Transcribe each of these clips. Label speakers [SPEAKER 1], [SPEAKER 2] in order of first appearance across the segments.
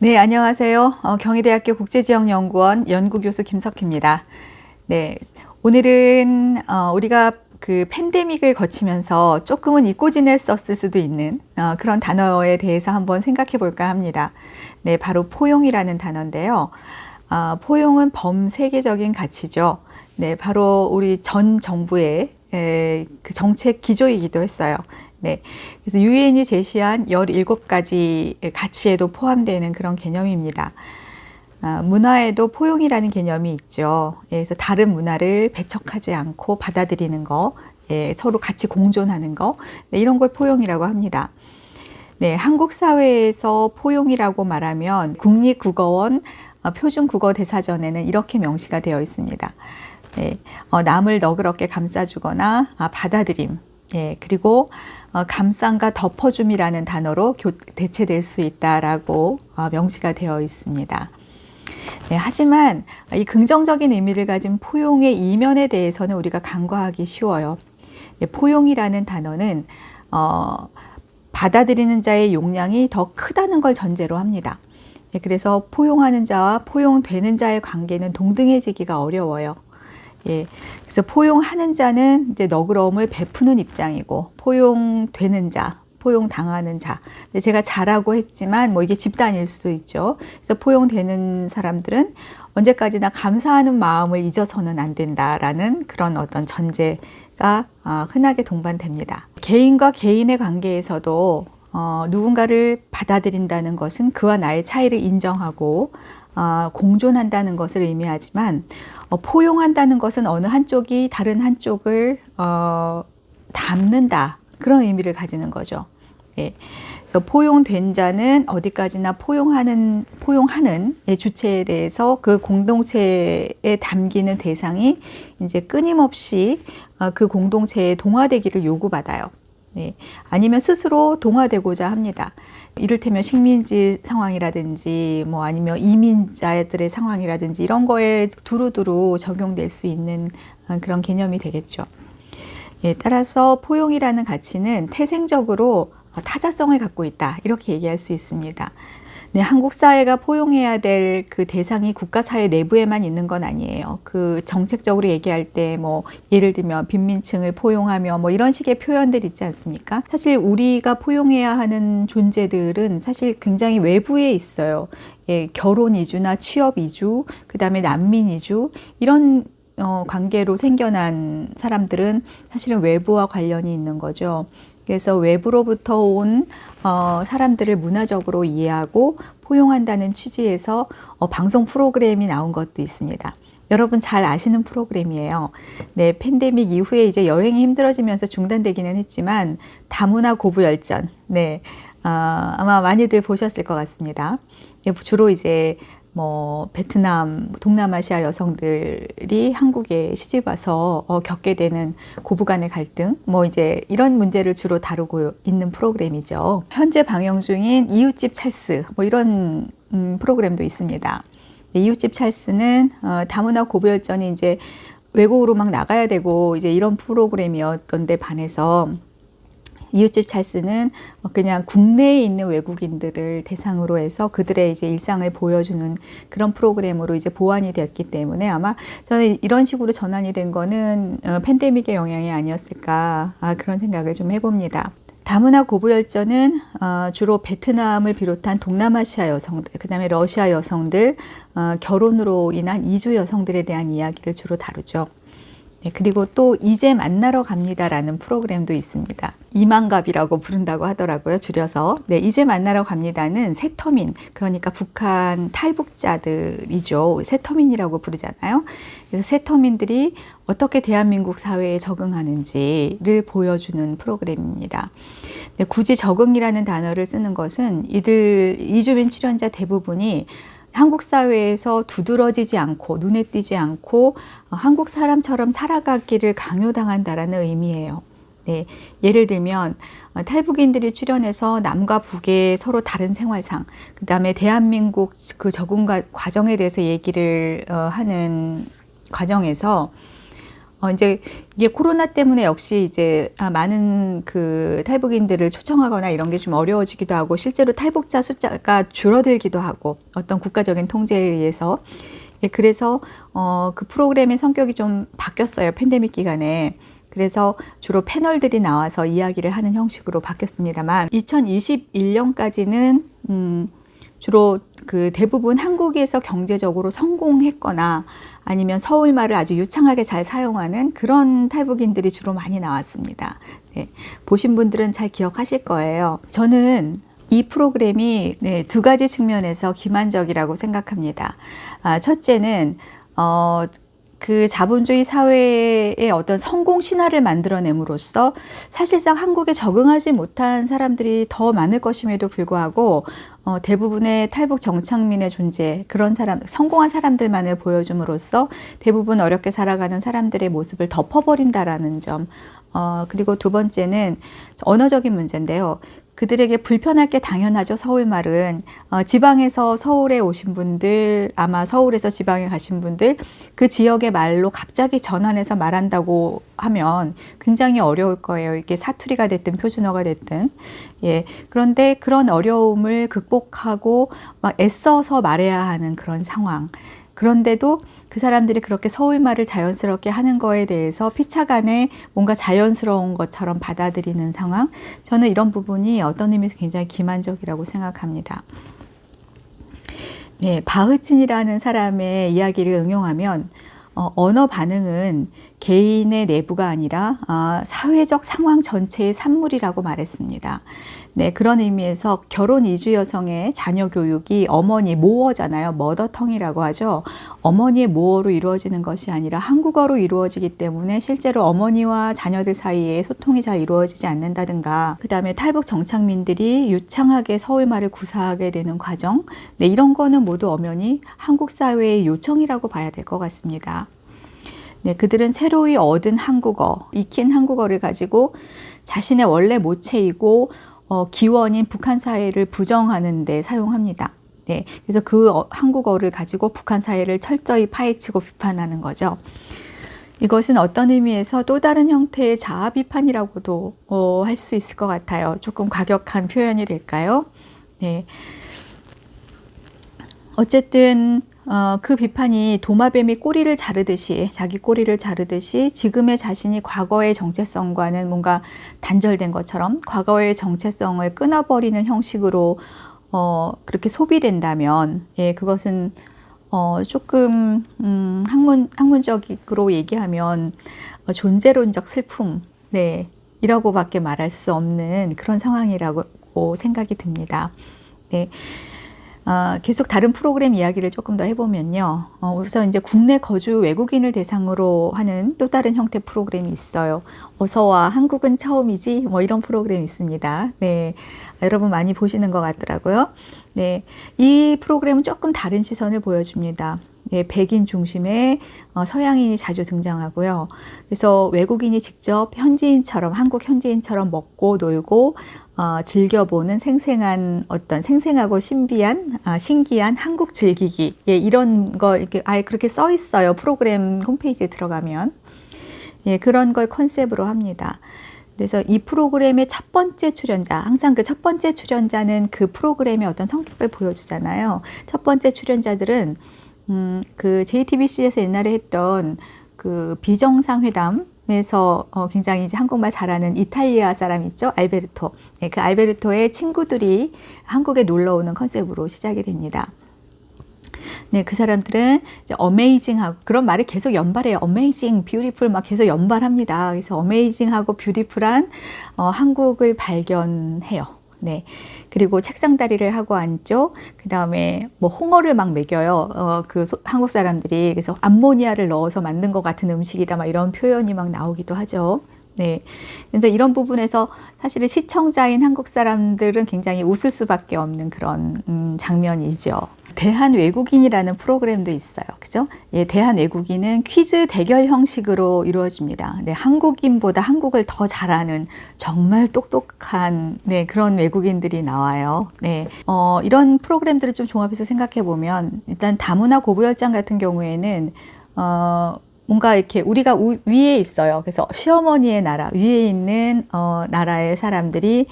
[SPEAKER 1] 네, 안녕하세요. 경희대학교 국제지역연구원 연구교수 김석희입니다. 네, 오늘은 우리가 그 팬데믹을 거치면서 조금은 잊고 지냈었을 수도 있는 그런 단어에 대해서 한번 생각해 볼까 합니다. 네, 바로 포용이라는 단어인데요. 포용은 범세계적인 가치죠. 네, 바로 우리 전 정부의 그 정책 기조이기도 했어요. 네. 그래서 유엔이 제시한 17가지 가치에도 포함되는 그런 개념입니다. 문화에도 포용이라는 개념이 있죠. 그래서 다른 문화를 배척하지 않고 받아들이는 거, 서로 같이 공존하는 거, 네, 이런 걸 포용이라고 합니다. 네, 한국 사회에서 포용이라고 말하면 국립국어원 표준국어대사전에는 이렇게 명시가 되어 있습니다. 네, 남을 너그럽게 감싸주거나 받아들임, 그리고 감싼과 덮어줌이라는 단어로 대체될 수 있다라고 명시가 되어 있습니다. 네, 하지만 이 긍정적인 의미를 가진 포용의 이면에 대해서는 우리가 간과하기 쉬워요. 네, 포용이라는 단어는 받아들이는 자의 용량이 더 크다는 걸 전제로 합니다. 네, 그래서 포용하는 자와 포용되는 자의 관계는 동등해지기가 어려워요. 예, 그래서 포용하는 자는 이제 너그러움을 베푸는 입장이고, 포용되는 자, 포용당하는 자. 제가 자라고 했지만, 뭐 이게 집단일 수도 있죠. 그래서 포용되는 사람들은 언제까지나 감사하는 마음을 잊어서는 안 된다라는 그런 어떤 전제가 흔하게 동반됩니다. 개인과 개인의 관계에서도 누군가를 받아들인다는 것은 그와 나의 차이를 인정하고 공존한다는 것을 의미하지만, 포용한다는 것은 어느 한쪽이 다른 한쪽을 담는다, 그런 의미를 가지는 거죠. 예. 그래서 포용된 자는 어디까지나 포용하는 주체에 대해서 그 공동체에 담기는 대상이 이제 끊임없이 그 공동체에 동화되기를 요구받아요. 네. 아니면 스스로 동화되고자 합니다. 이를테면 식민지 상황이라든지 뭐 아니면 이민자들의 상황이라든지 이런 거에 두루두루 적용될 수 있는 그런 개념이 되겠죠. 예, 따라서 포용이라는 가치는 태생적으로 타자성을 갖고 있다, 이렇게 얘기할 수 있습니다. 네, 한국 사회가 포용해야 될 그 대상이 국가 사회 내부에만 있는 건 아니에요. 그 정책적으로 얘기할 때 뭐 예를 들면 빈민층을 포용하며 뭐 이런 식의 표현들 있지 않습니까? 사실 우리가 포용해야 하는 존재들은 사실 굉장히 외부에 있어요. 예, 결혼 이주나 취업 이주, 그다음에 난민 이주, 이런 관계로 생겨난 사람들은 사실은 외부와 관련이 있는 거죠. 그래서 외부로부터 온 사람들을 문화적으로 이해하고 포용한다는 취지에서 방송 프로그램이 나온 것도 있습니다. 여러분 잘 아시는 프로그램이에요. 네, 팬데믹 이후에 이제 여행이 힘들어지면서 중단되기는 했지만 다문화 고부열전, 네, 아마 많이들 보셨을 것 같습니다. 주로 이제 뭐 베트남, 동남아시아 여성들이 한국에 시집 와서 겪게 되는 고부간의 갈등, 뭐 이제 이런 문제를 주로 다루고 있는 프로그램이죠. 현재 방영 중인 이웃집 찰스, 뭐 이런 프로그램도 있습니다. 이웃집 찰스는 다문화 고부열전이 이제 외국으로 막 나가야 되고 이제 이런 프로그램이었던데 반해서 이웃집 찰스는 그냥 국내에 있는 외국인들을 대상으로 해서 그들의 이제 일상을 보여주는 그런 프로그램으로 이제 보완이 되었기 때문에 아마 저는 이런 식으로 전환이 된 거는 팬데믹의 영향이 아니었을까, 그런 생각을 좀 해봅니다. 다문화 고부열전은 주로 베트남을 비롯한 동남아시아 여성들, 그 다음에 러시아 여성들, 결혼으로 인한 이주 여성들에 대한 이야기를 주로 다루죠. 네, 그리고 또 이제 만나러 갑니다라는 프로그램도 있습니다. 이만갑이라고 부른다고 하더라고요, 줄여서. 네, 이제 만나러 갑니다는 세터민, 그러니까 북한 탈북자들이죠. 세터민이라고 부르잖아요. 그래서 세터민들이 어떻게 대한민국 사회에 적응하는지를 보여주는 프로그램입니다. 네, 굳이 적응이라는 단어를 쓰는 것은 이주민 출연자 대부분이 한국 사회에서 두드러지지 않고 눈에 띄지 않고 한국 사람처럼 살아가기를 강요당한다라는 의미예요. 네, 예를 들면 탈북인들이 출연해서 남과 북의 서로 다른 생활상, 그 다음에 대한민국 그 적응 과정에 대해서 얘기를 하는 과정에서 이제 이게 코로나 때문에 역시 이제 많은 그 탈북인들을 초청하거나 이런 게 좀 어려워지기도 하고 실제로 탈북자 숫자가 줄어들기도 하고 어떤 국가적인 통제에 의해서 예, 그래서 그 프로그램의 성격이 좀 바뀌었어요. 팬데믹 기간에. 그래서 주로 패널들이 나와서 이야기를 하는 형식으로 바뀌었습니다만 2021년까지는 주로 그 대부분 한국에서 경제적으로 성공했거나 아니면 서울말을 아주 유창하게 잘 사용하는 그런 탈북인들이 주로 많이 나왔습니다. 네, 보신 분들은 잘 기억하실 거예요. 저는 이 프로그램이 네, 두 가지 측면에서 기만적이라고 생각합니다. 첫째는 그 자본주의 사회의 어떤 성공 신화를 만들어냄으로써 사실상 한국에 적응하지 못한 사람들이 더 많을 것임에도 불구하고 대부분의 탈북 정착민의 존재, 그런 사람, 성공한 사람들만을 보여줌으로써 대부분 어렵게 살아가는 사람들의 모습을 덮어버린다라는 점. 그리고 두 번째는 언어적인 문제인데요. 그들에게 불편할 게 당연하죠. 서울말은. 지방에서 서울에 오신 분들, 아마 서울에서 지방에 가신 분들, 그 지역의 말로 갑자기 전환해서 말한다고 하면 굉장히 어려울 거예요. 이게 사투리가 됐든 표준어가 됐든. 예. 그런데 그런 어려움을 극복하고 막 애써서 말해야 하는 그런 상황. 그런데도 그 사람들이 그렇게 서울말을 자연스럽게 하는 거에 대해서 피차간에 뭔가 자연스러운 것처럼 받아들이는 상황. 저는 이런 부분이 어떤 의미에서 굉장히 기만적이라고 생각합니다. 네, 바흐친이라는 사람의 이야기를 응용하면 언어 반응은 개인의 내부가 아니라 사회적 상황 전체의 산물이라고 말했습니다. 네, 그런 의미에서 결혼 이주 여성의 자녀 교육이 어머니 모어잖아요. 머더텅이라고 하죠. 어머니의 모어로 이루어지는 것이 아니라 한국어로 이루어지기 때문에 실제로 어머니와 자녀들 사이에 소통이 잘 이루어지지 않는다든가, 그 다음에 탈북 정착민들이 유창하게 서울말을 구사하게 되는 과정, 네, 이런 거는 모두 엄연히 한국 사회의 요청이라고 봐야 될 것 같습니다. 네, 그들은 새로이 얻은 한국어, 익힌 한국어를 가지고 자신의 원래 모체이고 기원인 북한 사회를 부정하는 데 사용합니다. 네, 그래서 그 한국어를 가지고 북한 사회를 철저히 파헤치고 비판하는 거죠. 이것은 어떤 의미에서 또 다른 형태의 자아 비판이라고도 할 수 있을 것 같아요. 조금 과격한 표현이 될까요? 네. 어쨌든 그 비판이 도마뱀이 꼬리를 자르듯이, 자기 꼬리를 자르듯이 지금의 자신이 과거의 정체성과는 뭔가 단절된 것처럼 과거의 정체성을 끊어버리는 형식으로 그렇게 소비된다면, 예, 그것은 조금 학문적으로 얘기하면 존재론적 슬픔, 네, 이라고밖에 말할 수 없는 그런 상황이라고 생각이 듭니다. 네. 계속 다른 프로그램 이야기를 조금 더 해보면요. 우선 이제 국내 거주 외국인을 대상으로 하는 또 다른 형태 프로그램이 있어요. 어서와 한국은 처음이지, 뭐 이런 프로그램이 있습니다. 네. 여러분 많이 보시는 것 같더라고요. 네. 이 프로그램은 조금 다른 시선을 보여줍니다. 네, 백인 중심의 서양인이 자주 등장하고요. 그래서 외국인이 직접 현지인처럼, 한국 현지인처럼 먹고 놀고 즐겨보는 생생한 어떤 생생하고 신비한, 신기한 한국 즐기기, 예, 이런 거 이렇게 아예 그렇게 써 있어요. 프로그램 홈페이지에 들어가면. 예, 그런 걸 컨셉으로 합니다. 그래서 이 프로그램의 첫 번째 출연자, 항상 그 첫 번째 출연자는 그 프로그램의 어떤 성격을 보여주잖아요. 첫 번째 출연자들은 그 JTBC에서 옛날에 했던 그 비정상회담에서 굉장히 이제 한국말 잘하는 이탈리아 사람 있죠? 알베르토. 네, 그 알베르토의 친구들이 한국에 놀러 오는 컨셉으로 시작이 됩니다. 네, 그 사람들은 이제 어메이징하고, 그런 말을 계속 연발해요. 어메이징, 뷰티풀 막 계속 연발합니다. 그래서 어메이징하고 뷰티풀한 한국을 발견해요. 네. 그리고 책상다리를 하고 앉죠. 그 다음에 뭐 홍어를 막 먹여요. 한국 사람들이. 그래서 암모니아를 넣어서 만든 것 같은 음식이다. 막 이런 표현이 막 나오기도 하죠. 네. 그래서 이런 부분에서 사실은 시청자인 한국 사람들은 굉장히 웃을 수밖에 없는 그런 장면이죠. 대한 외국인이라는 프로그램도 있어요. 그죠? 예, 대한 외국인은 퀴즈 대결 형식으로 이루어집니다. 네, 한국인보다 한국을 더 잘하는 정말 똑똑한, 네, 그런 외국인들이 나와요. 네, 이런 프로그램들을 좀 종합해서 생각해 보면 일단 다문화 고부열장 같은 경우에는 뭔가 이렇게 우리가 위에 있어요. 그래서 시어머니의 나라, 위에 있는 나라의 사람들이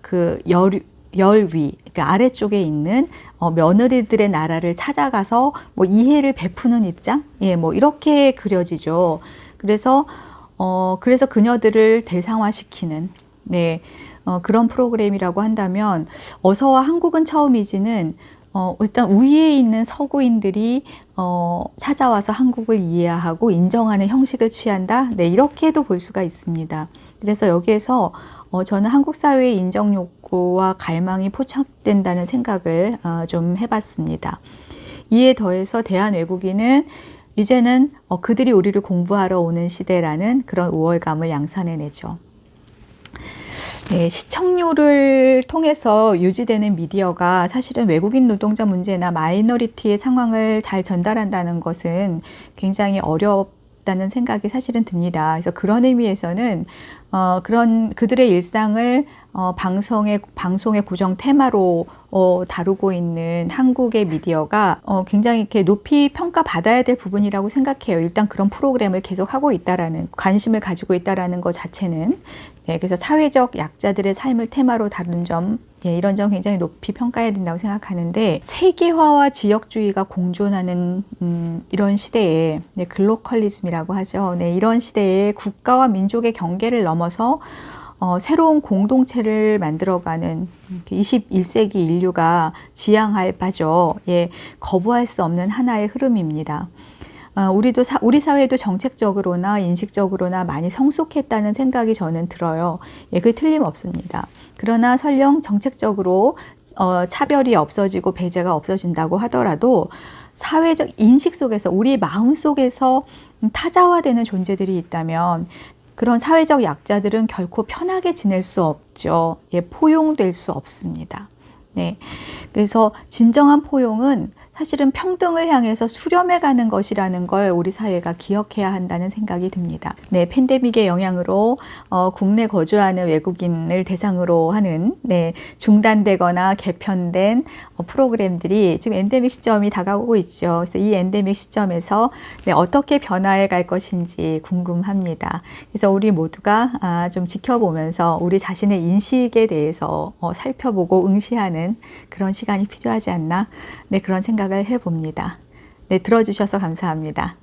[SPEAKER 1] 그 열위, 그러니까 아래쪽에 있는 며느리들의 나라를 찾아가서 뭐 이해를 베푸는 입장, 예, 뭐 이렇게 그려지죠. 그래서 그녀들을 대상화시키는, 네, 그런 프로그램이라고 한다면, 어서와 한국은 처음이지는 일단 위에 있는 서구인들이 찾아와서 한국을 이해하고 인정하는 형식을 취한다. 네, 이렇게도 볼 수가 있습니다. 그래서 여기에서 저는 한국 사회의 인정 욕구와 갈망이 포착된다는 생각을 좀 해봤습니다. 이에 더해서 대한 외국인은 이제는 그들이 우리를 공부하러 오는 시대라는 그런 우월감을 양산해내죠. 네, 시청률을 통해서 유지되는 미디어가 사실은 외국인 노동자 문제나 마이너리티의 상황을 잘 전달한다는 것은 굉장히 어렵다는 생각이 사실은 듭니다. 그래서 그런 의미에서는 그런 그들의 일상을 방송의 고정 테마로 다루고 있는 한국의 미디어가 굉장히 이렇게 높이 평가받아야 될 부분이라고 생각해요. 일단 그런 프로그램을 계속 하고 있다라는, 관심을 가지고 있다라는 것 자체는. 네, 그래서 사회적 약자들의 삶을 테마로 다룬 점, 예, 이런 점 굉장히 높이 평가해야 된다고 생각하는데, 세계화와 지역주의가 공존하는 이런 시대에, 네, 글로컬리즘이라고 하죠. 네, 이런 시대에 국가와 민족의 경계를 넘어서 새로운 공동체를 만들어가는 21세기 인류가 지향하에 빠져, 예, 거부할 수 없는 하나의 흐름입니다. 우리 사회도 정책적으로나 인식적으로나 많이 성숙했다는 생각이 저는 들어요. 예, 그게 틀림없습니다. 그러나 설령 정책적으로 차별이 없어지고 배제가 없어진다고 하더라도 사회적 인식 속에서, 우리 마음 속에서 타자화되는 존재들이 있다면 그런 사회적 약자들은 결코 편하게 지낼 수 없죠. 예, 포용될 수 없습니다. 네. 그래서 진정한 포용은 사실은 평등을 향해서 수렴해가는 것이라는 걸 우리 사회가 기억해야 한다는 생각이 듭니다. 네, 팬데믹의 영향으로 국내 거주하는 외국인을 대상으로 하는, 네, 중단되거나 개편된 프로그램들이 지금 엔데믹 시점이 다가오고 있죠. 그래서 이 엔데믹 시점에서, 네, 어떻게 변화해 갈 것인지 궁금합니다. 그래서 우리 모두가 좀 지켜보면서 우리 자신의 인식에 대해서 살펴보고 응시하는 그런 시간이 필요하지 않나, 네, 그런 생각을 해봅니다. 네, 들어주셔서 감사합니다.